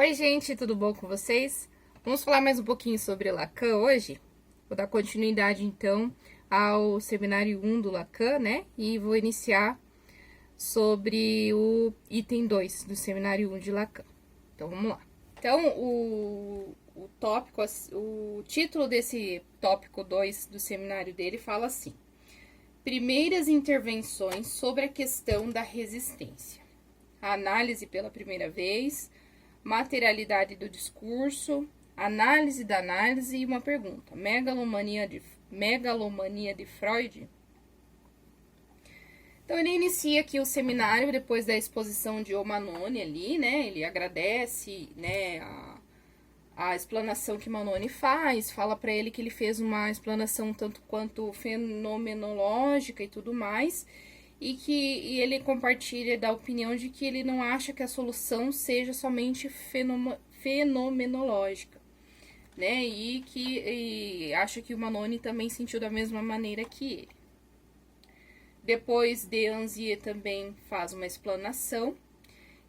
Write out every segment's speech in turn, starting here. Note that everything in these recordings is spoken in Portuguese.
Oi, gente, tudo bom com vocês? Vamos falar mais um pouquinho sobre Lacan hoje? Vou dar continuidade, então, ao seminário 1 do Lacan, né? E vou iniciar sobre o item 2 do seminário 1 de Lacan. Então, vamos lá. Então, o título desse tópico 2 do seminário dele fala assim: Primeiras intervenções sobre a questão da resistência. A análise pela primeira vez, materialidade do discurso, análise da análise e uma pergunta. Megalomania de Freud? Então, ele inicia aqui o seminário depois da exposição de Omanoni ali, né? Ele agradece, né, a explanação que Manoni faz, fala para ele que ele fez uma explanação tanto quanto fenomenológica e tudo mais, e ele compartilha da opinião de que ele não acha que a solução seja somente fenomenológica, né? E acha que o Manoni também sentiu da mesma maneira que ele. Depois, de Anzier também faz uma explanação,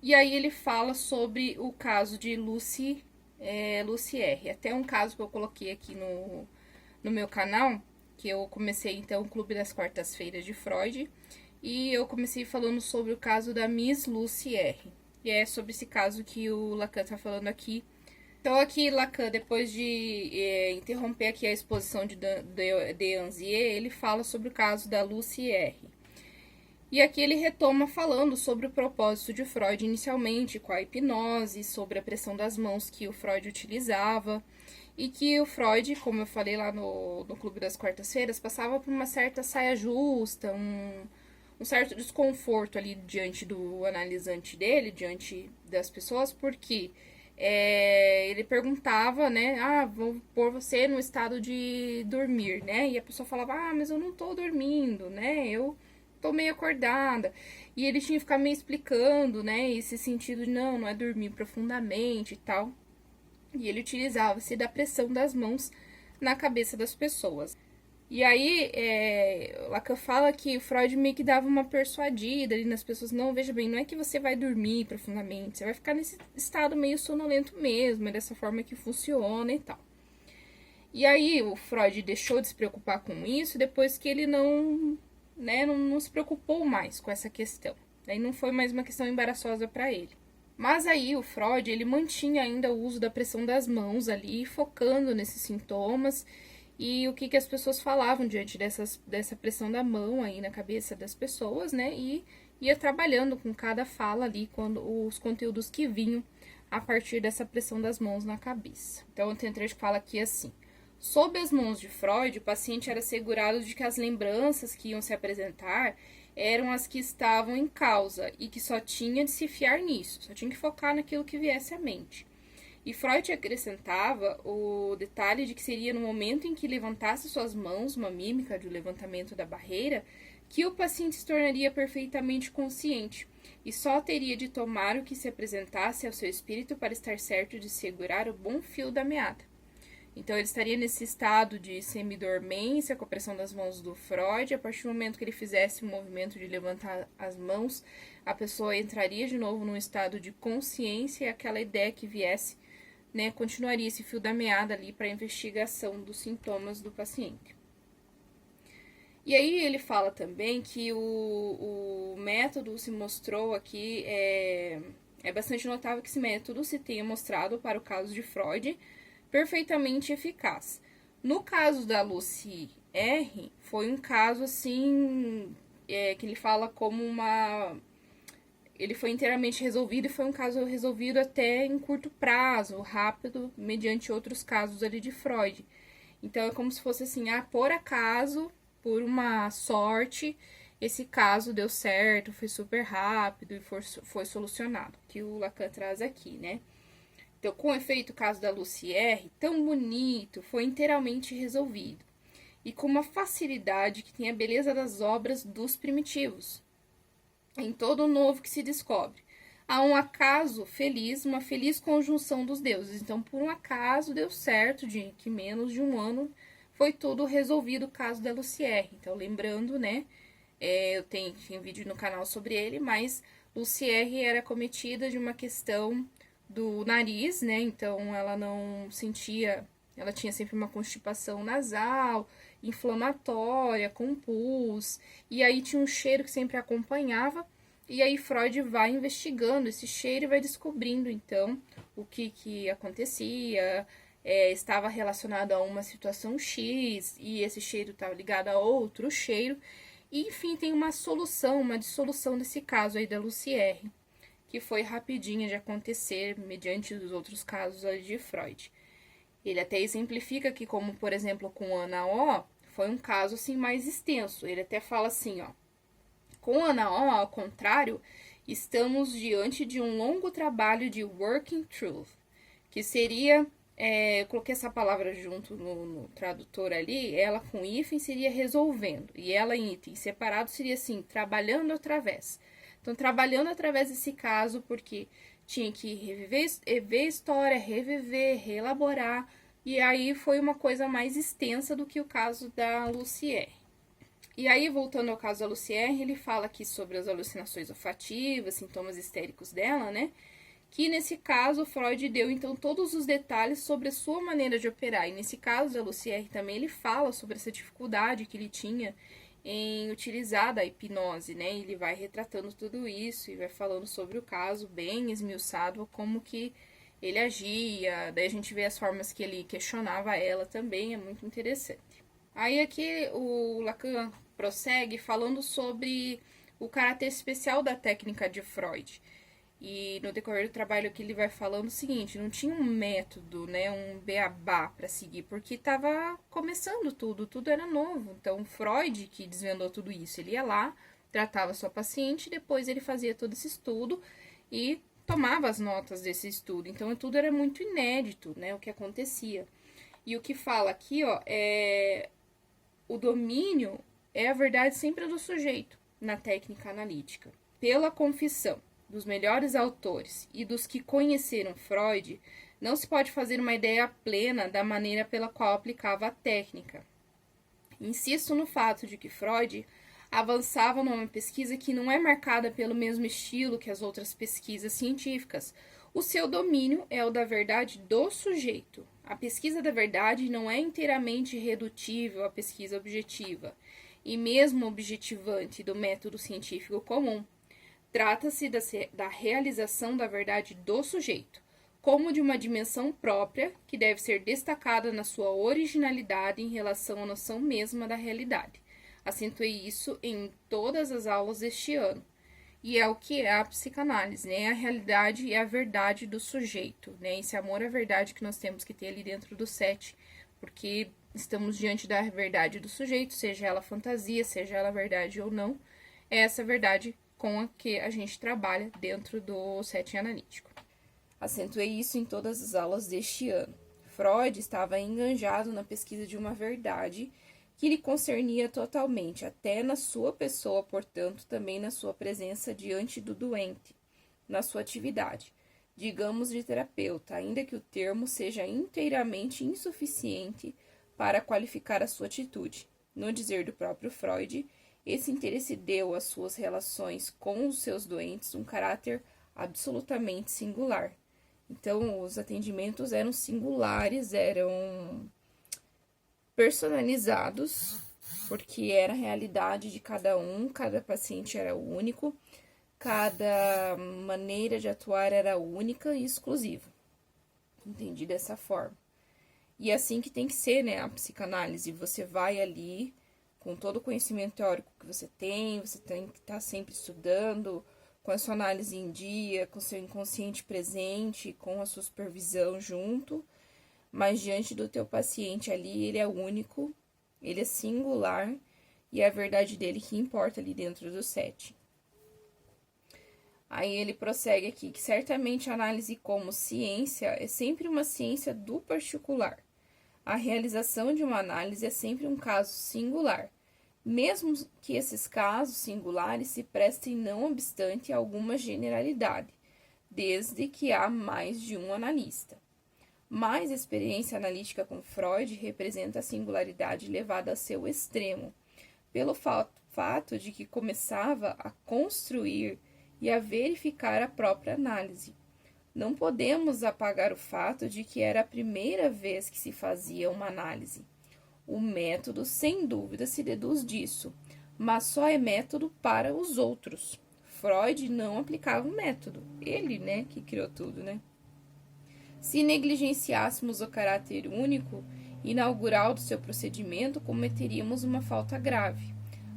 e aí ele fala sobre o caso de Lucy R. Até um caso que eu coloquei aqui no meu canal, que eu comecei então o Clube das Quartas-Feiras de Freud, e eu comecei falando sobre o caso da Miss Lucy R. E é sobre esse caso que o Lacan tá falando aqui. Então aqui Lacan, depois de interromper aqui a exposição de Anzier, ele fala sobre o caso da Lucy R. E aqui ele retoma falando sobre o propósito de Freud inicialmente, com a hipnose, sobre a pressão das mãos que o Freud utilizava, e que o Freud, como eu falei lá no Clube das Quartas-Feiras, passava por uma certa saia justa, um certo desconforto ali diante do analisante dele, diante das pessoas, porque ele perguntava, né, vou pôr você no estado de dormir, né, e a pessoa falava, mas eu não tô dormindo, né, eu tô meio acordada, e ele tinha que ficar meio explicando, né, esse sentido de não é dormir profundamente e tal, e ele utilizava-se da pressão das mãos na cabeça das pessoas. E aí, Lacan fala que o Freud meio que dava uma persuadida ali nas pessoas, não, veja bem, não é que você vai dormir profundamente, você vai ficar nesse estado meio sonolento mesmo, é dessa forma que funciona e tal. E aí, o Freud deixou de se preocupar com isso depois que ele não se preocupou mais com essa questão. Daí não foi mais uma questão embaraçosa para ele. Mas aí o Freud, ele mantinha ainda o uso da pressão das mãos ali, focando nesses sintomas e o que as pessoas falavam diante dessa pressão da mão aí na cabeça das pessoas, né? E ia trabalhando com cada fala ali, quando os conteúdos que vinham a partir dessa pressão das mãos na cabeça. Então, tem um trecho que fala aqui assim: sob as mãos de Freud, o paciente era assegurado de que as lembranças que iam se apresentar eram as que estavam em causa e que só tinha de se fiar nisso, só tinha que focar naquilo que viesse à mente. E Freud acrescentava o detalhe de que seria no momento em que levantasse suas mãos, uma mímica de levantamento da barreira, que o paciente se tornaria perfeitamente consciente e só teria de tomar o que se apresentasse ao seu espírito para estar certo de segurar o bom fio da meada. Então, ele estaria nesse estado de semidormência, com a pressão das mãos do Freud. A partir do momento que ele fizesse o movimento de levantar as mãos, a pessoa entraria de novo num estado de consciência e aquela ideia que viesse, né, continuaria esse fio da meada ali para a investigação dos sintomas do paciente. E aí ele fala também que o método se mostrou aqui, é bastante notável que esse método se tenha mostrado para o caso de Freud perfeitamente eficaz. No caso da Lucy R, foi um caso assim, que ele fala como ele foi inteiramente resolvido e foi um caso resolvido até em curto prazo, rápido, mediante outros casos ali de Freud. Então, é como se fosse assim, por acaso, por uma sorte, esse caso deu certo, foi super rápido e foi solucionado, que o Lacan traz aqui, né? Então, com efeito, o caso da Lucy R, tão bonito, foi inteiramente resolvido. E com uma facilidade que tem a beleza das obras dos primitivos. Em todo o novo que se descobre. Há um acaso feliz, uma feliz conjunção dos deuses. Então, por um acaso, deu certo de que menos de um ano foi tudo resolvido o caso da Lucy R. Então, lembrando, né, eu tenho vídeo no canal sobre ele, mas Lucy R era cometida de uma questão do nariz, né? Então ela não sentia, ela tinha sempre uma constipação nasal, inflamatória, com pus, e aí tinha um cheiro que sempre acompanhava, e aí Freud vai investigando esse cheiro e vai descobrindo então o que acontecia, estava relacionado a uma situação X, e esse cheiro estava ligado a outro cheiro, e enfim, tem uma solução, uma dissolução desse caso aí da Lucière, que foi rapidinha de acontecer mediante os outros casos ali de Freud. Ele até exemplifica que, como por exemplo com Ana O, foi um caso assim mais extenso. Ele até fala assim, ó, com Ana O, ao contrário, estamos diante de um longo trabalho de working truth, que seria, eu coloquei essa palavra junto no tradutor ali, ela com hífen seria resolvendo, e ela em item separado seria assim, trabalhando através. Então, trabalhando através desse caso, porque tinha que rever a história, reviver, reelaborar, e aí foi uma coisa mais extensa do que o caso da Lucière. E aí, voltando ao caso da Lucière, ele fala aqui sobre as alucinações olfativas, sintomas histéricos dela, né? Que nesse caso, Freud deu então todos os detalhes sobre a sua maneira de operar. E nesse caso da Lucière também, ele fala sobre essa dificuldade que ele tinha em utilizar da hipnose, né? Ele vai retratando tudo isso e vai falando sobre o caso bem esmiuçado, como que ele agia, daí a gente vê as formas que ele questionava ela também, é muito interessante. Aí aqui o Lacan prossegue falando sobre o caráter especial da técnica de Freud. E no decorrer do trabalho que ele vai falando o seguinte, não tinha um método, né, um beabá para seguir, porque estava começando tudo era novo. Então, Freud que desvendou tudo isso, ele ia lá, tratava sua paciente, depois ele fazia todo esse estudo e tomava as notas desse estudo. Então, tudo era muito inédito, né, o que acontecia. E o que fala aqui, ó, o domínio é a verdade sempre do sujeito na técnica analítica. Pela confissão dos melhores autores e dos que conheceram Freud, não se pode fazer uma ideia plena da maneira pela qual aplicava a técnica. Insisto no fato de que Freud avançava numa pesquisa que não é marcada pelo mesmo estilo que as outras pesquisas científicas. O seu domínio é o da verdade do sujeito. A pesquisa da verdade não é inteiramente redutível à pesquisa objetiva, e mesmo objetivante do método científico comum. Trata-se da realização da verdade do sujeito, como de uma dimensão própria que deve ser destacada na sua originalidade em relação à noção mesma da realidade. Acentuei isso em todas as aulas deste ano. E é o que é a psicanálise, né? A realidade e a verdade do sujeito, né? Esse amor à verdade que nós temos que ter ali dentro do 7, porque estamos diante da verdade do sujeito, seja ela fantasia, seja ela verdade ou não, é essa verdade com a que a gente trabalha dentro do setting analítico. Acentuei isso em todas as aulas deste ano. Freud estava enganjado na pesquisa de uma verdade que lhe concernia totalmente, até na sua pessoa, portanto, também na sua presença diante do doente, na sua atividade, digamos de terapeuta, ainda que o termo seja inteiramente insuficiente para qualificar a sua atitude. No dizer do próprio Freud, esse interesse deu às suas relações com os seus doentes um caráter absolutamente singular. Então, os atendimentos eram singulares, eram personalizados, porque era a realidade de cada um, cada paciente era único, cada maneira de atuar era única e exclusiva. Entendi dessa forma. E é assim que tem que ser, né, a psicanálise. Você vai ali com todo o conhecimento teórico que você tem que estar sempre estudando, com a sua análise em dia, com o seu inconsciente presente, com a sua supervisão junto, mas diante do teu paciente ali, ele é único, ele é singular, e é a verdade dele que importa ali dentro do 7. Aí ele prossegue aqui, que certamente a análise como ciência é sempre uma ciência do particular. A realização de uma análise é sempre um caso singular, mesmo que esses casos singulares se prestem não obstante a alguma generalidade, desde que há mais de um analista. Mas a experiência analítica com Freud representa a singularidade levada a seu extremo, pelo fato de que começava a construir e a verificar a própria análise. não podemos apagar o fato de que era a primeira vez que se fazia uma análise. O método, sem dúvida, se deduz disso, mas só é método para os outros. Freud não aplicava o método, ele, que criou tudo, Se negligenciássemos o caráter único e inaugural do seu procedimento, cometeríamos uma falta grave.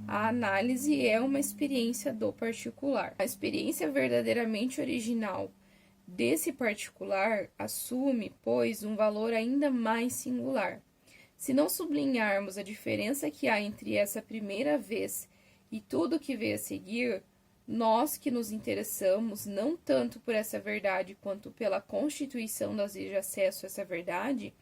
A análise é uma experiência do particular. A experiência verdadeiramente original desse particular assume, pois, um valor ainda mais singular. Se não sublinharmos a diferença que há entre essa primeira vez e tudo que veio a seguir, nós que nos interessamos não tanto por essa verdade quanto pela constituição das leis de acesso a essa verdade,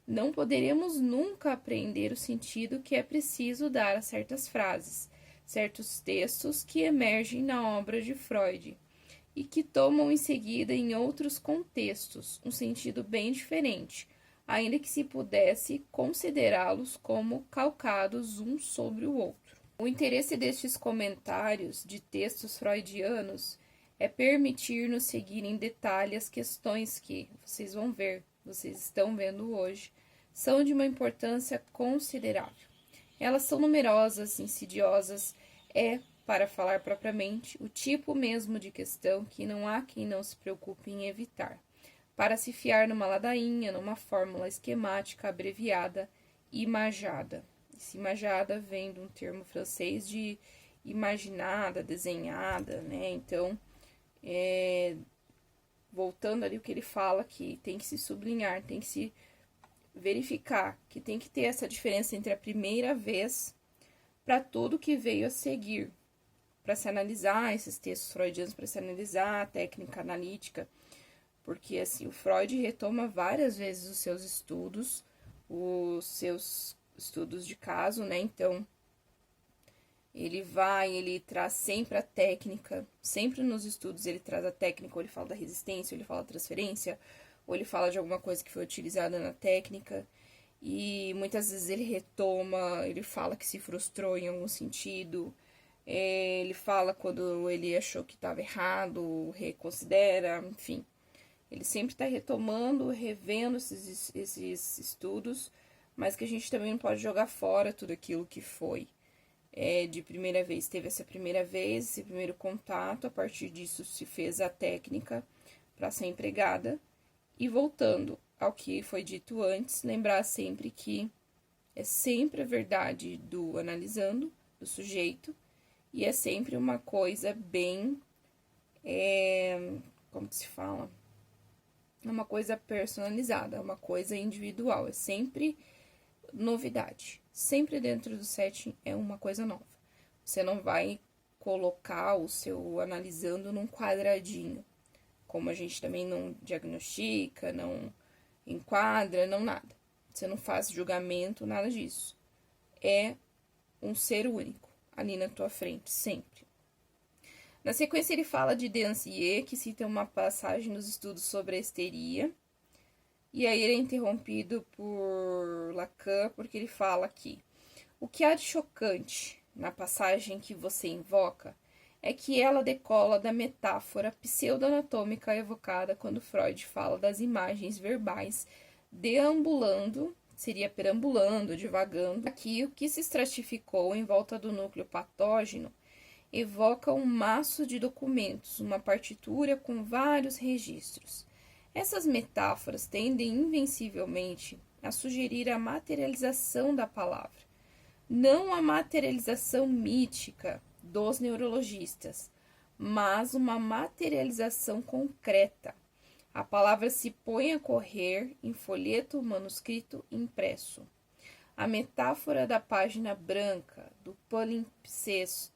não poderemos nunca apreender o sentido que é preciso dar a certas frases, certos textos que emergem na obra de Freud e que tomam em seguida em outros contextos um sentido bem diferente, ainda que se pudesse considerá-los como calcados um sobre o outro. O interesse destes comentários de textos freudianos é permitir-nos seguir em detalhe as questões que, vocês vão ver, vocês estão vendo hoje, são de uma importância considerável. Elas são numerosas, insidiosas, para falar propriamente, o tipo mesmo de questão que não há quem não se preocupe em evitar, para se fiar numa ladainha, numa fórmula esquemática abreviada, imagada. Esse imagada vem de um termo francês de imaginada, desenhada, Então, voltando ali o que ele fala, que tem que se sublinhar, tem que se verificar, que tem que ter essa diferença entre a primeira vez para tudo que veio a seguir, para se analisar esses textos freudianos, para se analisar a técnica analítica, porque assim, o Freud retoma várias vezes os seus estudos de caso, Então, ele traz sempre a técnica, sempre nos estudos ele traz a técnica, ou ele fala da resistência, ou ele fala da transferência, ou ele fala de alguma coisa que foi utilizada na técnica, e muitas vezes ele retoma, ele fala que se frustrou em algum sentido, ele fala quando ele achou que estava errado, reconsidera, enfim. Ele sempre está retomando, revendo esses estudos, mas que a gente também não pode jogar fora tudo aquilo que foi de primeira vez. Teve essa primeira vez, esse primeiro contato, a partir disso se fez a técnica para ser empregada. E voltando ao que foi dito antes, lembrar sempre que é sempre a verdade do analisando, do sujeito, e é sempre uma coisa bem, como que se fala? É uma coisa personalizada, é uma coisa individual, é sempre novidade. Sempre dentro do setting é uma coisa nova. Você não vai colocar o seu analisando num quadradinho, como a gente também não diagnostica, não enquadra, não nada. Você não faz julgamento, nada disso. É um ser único ali na tua frente, sempre. Na sequência, ele fala de Dancier, que cita uma passagem nos estudos sobre a histeria. E aí ele é interrompido por Lacan, porque ele fala aqui: o que há de chocante na passagem que você invoca é que ela decola da metáfora pseudo-anatômica evocada quando Freud fala das imagens verbais deambulando, seria perambulando, divagando. Aqui, o que se estratificou em volta do núcleo patógeno evoca um maço de documentos, uma partitura com vários registros. Essas metáforas tendem invencivelmente a sugerir a materialização da palavra, não a materialização mítica dos neurologistas, mas uma materialização concreta. A palavra se põe a correr em folheto manuscrito impresso. A metáfora da página branca, do palimpsesto,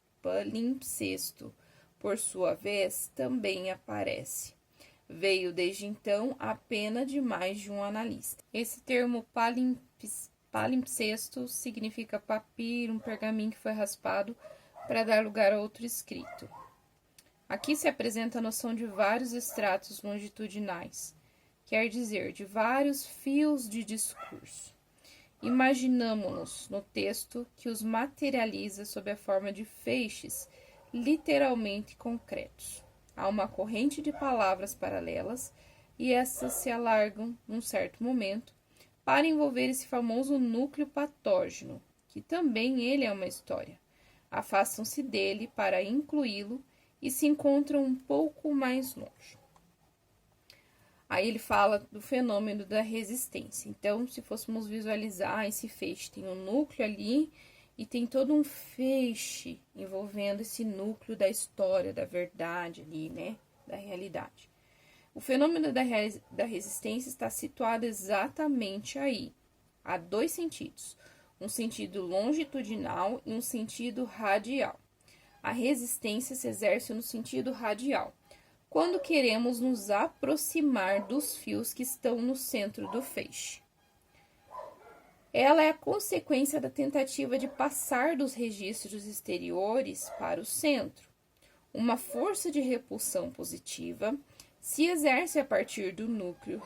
por sua vez, também aparece. Veio desde então a pena de mais de um analista. Esse termo palimpsesto significa papiro, um pergaminho que foi raspado para dar lugar a outro escrito. Aqui se apresenta a noção de vários estratos longitudinais, quer dizer, de vários fios de discurso. Imaginamo-nos no texto que os materializa sob a forma de feixes literalmente concretos. Há uma corrente de palavras paralelas e essas se alargam num certo momento para envolver esse famoso núcleo patógeno, que também ele é uma história. Afastam-se dele para incluí-lo e se encontram um pouco mais longe. Aí ele fala do fenômeno da resistência. Então, se fôssemos visualizar esse feixe, tem um núcleo ali e tem todo um feixe envolvendo esse núcleo da história, da verdade ali, né? Da realidade. O fenômeno da resistência está situado exatamente aí. Há dois sentidos, um sentido longitudinal e um sentido radial. A resistência se exerce no sentido radial, quando queremos nos aproximar dos fios que estão no centro do feixe. Ela é a consequência da tentativa de passar dos registros exteriores para o centro. Uma força de repulsão positiva se exerce a partir do núcleo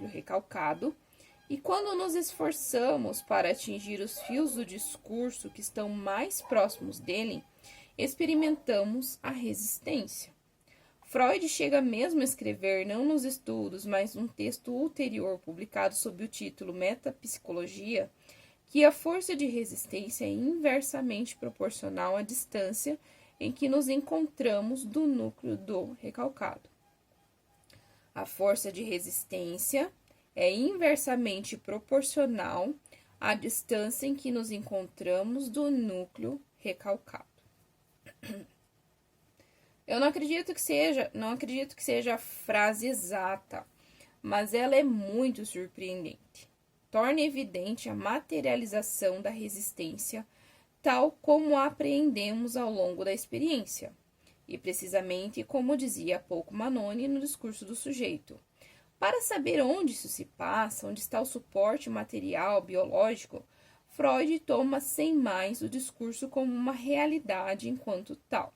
recalcado, e quando nos esforçamos para atingir os fios do discurso que estão mais próximos dele, experimentamos a resistência. Freud chega mesmo a escrever, não nos estudos, mas num texto ulterior publicado sob o título Metapsicologia, que a força de resistência é inversamente proporcional à distância em que nos encontramos do núcleo do recalcado. A força de resistência é inversamente proporcional à distância em que nos encontramos do núcleo recalcado. Eu não acredito que seja a frase exata, mas ela é muito surpreendente. Torna evidente a materialização da resistência, tal como a apreendemos ao longo da experiência. E precisamente como dizia há pouco Manoni no discurso do sujeito. Para saber onde isso se passa, onde está o suporte material, biológico, Freud toma sem mais o discurso como uma realidade enquanto tal.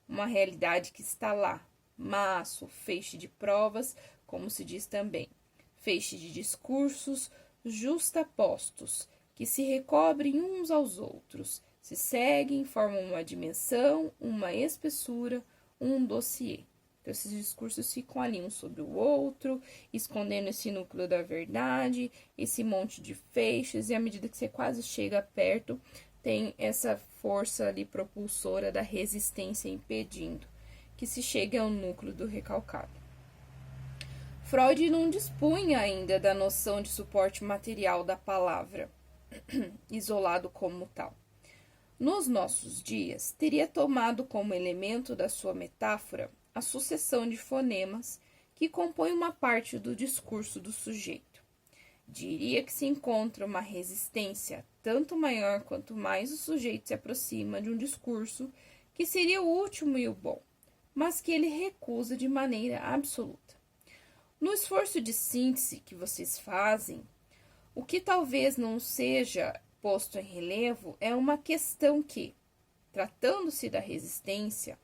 Uma realidade que está lá, maço, feixe de provas, como se diz também, feixe de discursos justapostos, que se recobrem uns aos outros, se seguem, formam uma dimensão, uma espessura, um dossiê. Então, esses discursos ficam ali um sobre o outro, escondendo esse núcleo da verdade, esse monte de feixes, e à medida que você quase chega perto, tem essa força ali propulsora da resistência impedindo que se chegue ao núcleo do recalcado. Freud não dispunha ainda da noção de suporte material da palavra, isolado como tal. Nos nossos dias, teria tomado como elemento da sua metáfora a sucessão de fonemas que compõem uma parte do discurso do sujeito. Diria que se encontra uma resistência tanto maior quanto mais o sujeito se aproxima de um discurso que seria o último e o bom, mas que ele recusa de maneira absoluta. No esforço de síntese que vocês fazem, o que talvez não seja posto em relevo é uma questão que, tratando-se da resistência,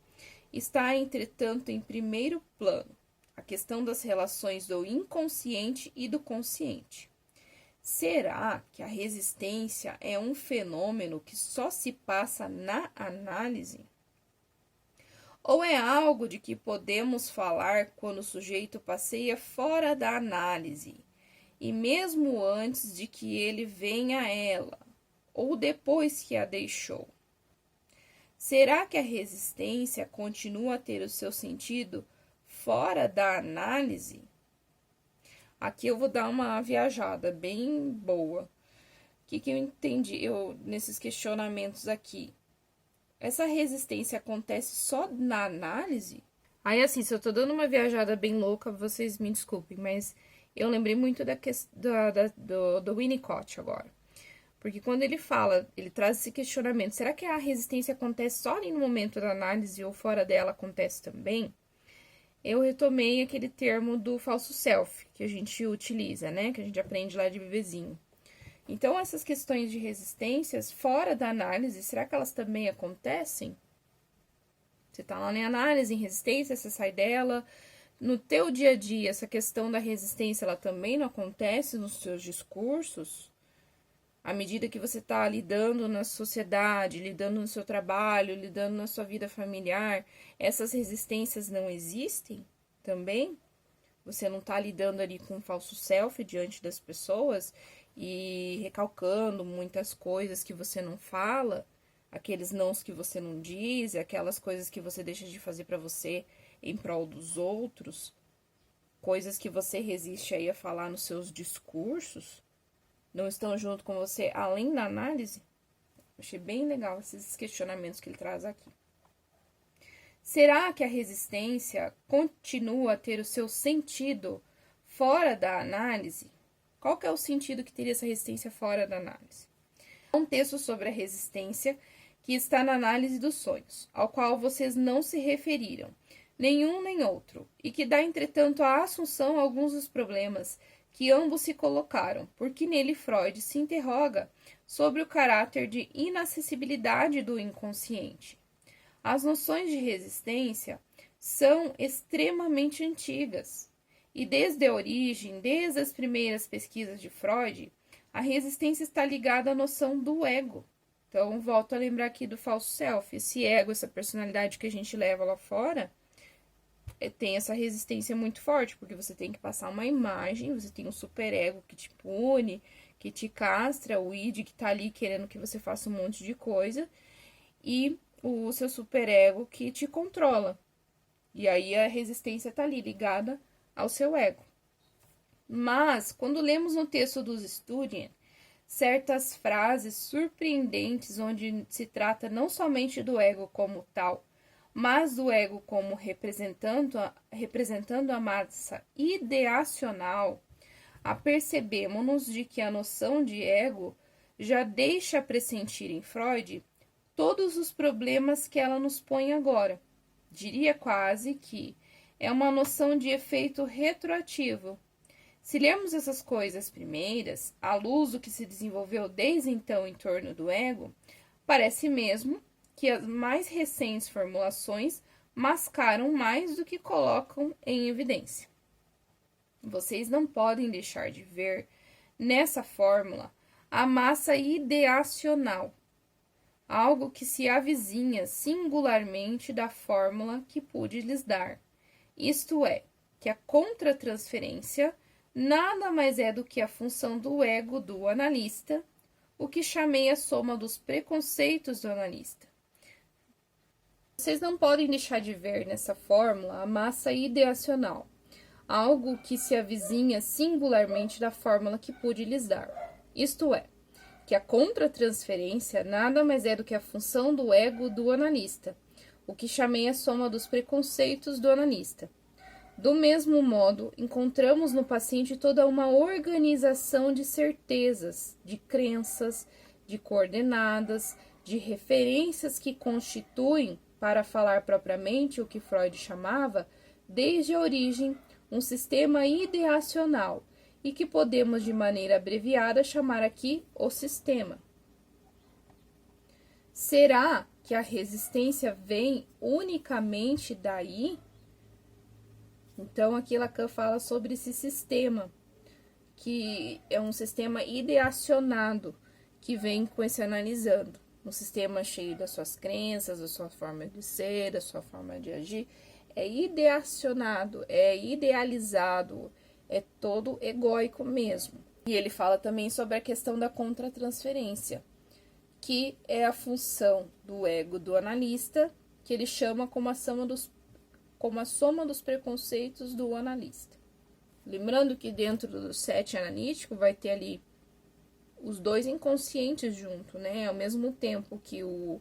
está, entretanto, em primeiro plano, a questão das relações do inconsciente e do consciente. Será que a resistência é um fenômeno que só se passa na análise? Ou é algo de que podemos falar quando o sujeito passeia fora da análise, e mesmo antes de que ele venha a ela, ou depois que a deixou? Será que a resistência continua a ter o seu sentido fora da análise? Aqui eu vou dar uma viajada bem boa. O que eu entendi nesses questionamentos aqui? Essa resistência acontece só na análise? Aí, assim, se eu tô dando uma viajada bem louca, vocês me desculpem, mas eu lembrei muito do Winnicott agora. Porque quando ele fala, ele traz esse questionamento, será que a resistência acontece só ali no momento da análise ou fora dela acontece também? Eu retomei aquele termo do falso self, que a gente utiliza, né? Que a gente aprende lá de bebezinho. Então, essas questões de resistências fora da análise, será que elas também acontecem? Você tá lá na análise, em resistência, você sai dela. No teu dia a dia, essa questão da resistência, ela também não acontece nos seus discursos? À medida que você está lidando na sociedade, lidando no seu trabalho, lidando na sua vida familiar, essas resistências não existem também? Você não tá lidando ali com um falso self diante das pessoas e recalcando muitas coisas que você não fala, aqueles nãos que você não diz, aquelas coisas que você deixa de fazer pra você em prol dos outros, coisas que você resiste aí a falar nos seus discursos, não estão junto com você além da análise? Achei bem legal esses questionamentos que ele traz aqui. Será que a resistência continua a ter o seu sentido fora da análise? Qual que é o sentido que teria essa resistência fora da análise? Um texto sobre a resistência que está na análise dos sonhos, ao qual vocês não se referiram, nenhum nem outro, e que dá, entretanto, a assunção a alguns dos problemas que ambos se colocaram, porque nele Freud se interroga sobre o caráter de inacessibilidade do inconsciente. As noções de resistência são extremamente antigas, e desde a origem, desde as primeiras pesquisas de Freud, a resistência está ligada à noção do ego. Então, volto a lembrar aqui do falso self. Esse ego, essa personalidade que a gente leva lá fora, tem essa resistência muito forte, porque você tem que passar uma imagem, você tem um superego que te pune, que te castra, o id que tá ali querendo que você faça um monte de coisa, e o seu superego que te controla. E aí a resistência tá ali ligada ao seu ego. Mas, quando lemos no texto dos Studien, certas frases surpreendentes onde se trata não somente do ego como tal, mas do ego como representando a massa ideacional, apercebemos-nos de que a noção de ego já deixa pressentir em Freud todos os problemas que ela nos põe agora. Diria quase que é uma noção de efeito retroativo. Se lermos essas coisas primeiras, à luz do que se desenvolveu desde então em torno do ego, parece mesmo que as mais recentes formulações mascaram mais do que colocam em evidência. Vocês não podem deixar de ver nessa fórmula a massa ideacional, algo que se avizinha singularmente da fórmula que pude lhes dar, isto é, que a contratransferência nada mais é do que a função do ego do analista, o que chamei a soma dos preconceitos do analista. Vocês não podem deixar de ver nessa fórmula a massa ideacional, algo que se avizinha singularmente da fórmula que pude lhes dar, isto é, que a contratransferência nada mais é do que a função do ego do analista, o que chamei a soma dos preconceitos do analista. Do mesmo modo, encontramos no paciente toda uma organização de certezas, de crenças, de coordenadas, de referências que constituem, para falar propriamente o que Freud chamava, desde a origem, um sistema ideacional, e que podemos, de maneira abreviada, chamar aqui o sistema. Será que a resistência vem unicamente daí? Então, aqui Lacan fala sobre esse sistema, que é um sistema ideacionado, que vem com esse analisando. Um sistema cheio das suas crenças, da sua forma de ser, da sua forma de agir. É ideacionado, é idealizado, é todo egóico mesmo. E ele fala também sobre a questão da contratransferência, que é a função do ego do analista, que ele chama como a soma dos preconceitos do analista. Lembrando que dentro do set analítico vai ter ali os dois inconscientes junto, né? Ao mesmo tempo que o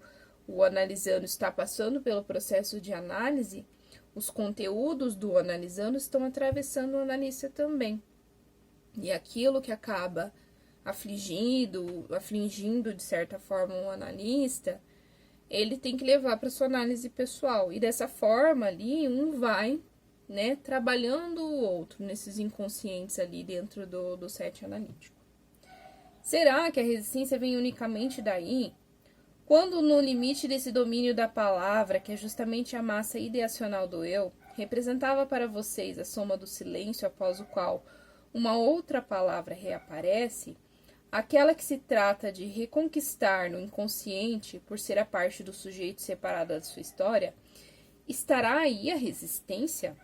analisando está passando pelo processo de análise, os conteúdos do analisando estão atravessando o analista também. E aquilo que acaba afligindo de certa forma o analista, ele tem que levar para sua análise pessoal. E dessa forma ali, um vai, né, trabalhando o outro nesses inconscientes ali dentro do set analítico. Será que a resistência vem unicamente daí? Quando no limite desse domínio da palavra, que é justamente a massa ideacional do eu, representava para vocês a soma do silêncio após o qual uma outra palavra reaparece, aquela que se trata de reconquistar no inconsciente, por ser a parte do sujeito separada da sua história, estará aí a resistência?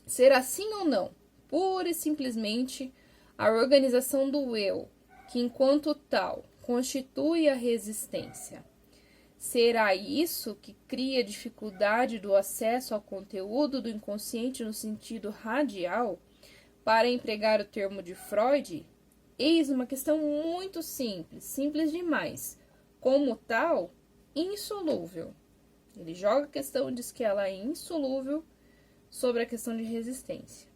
ser assim ou não, pura e simplesmente a organização do eu, que enquanto tal constitui a resistência. Será isso que cria dificuldade do acesso ao conteúdo do inconsciente no sentido radial? Para empregar o termo de Freud, eis uma questão muito simples, simples demais, como tal, insolúvel. Ele joga a questão, diz que ela é insolúvel sobre a questão de resistência.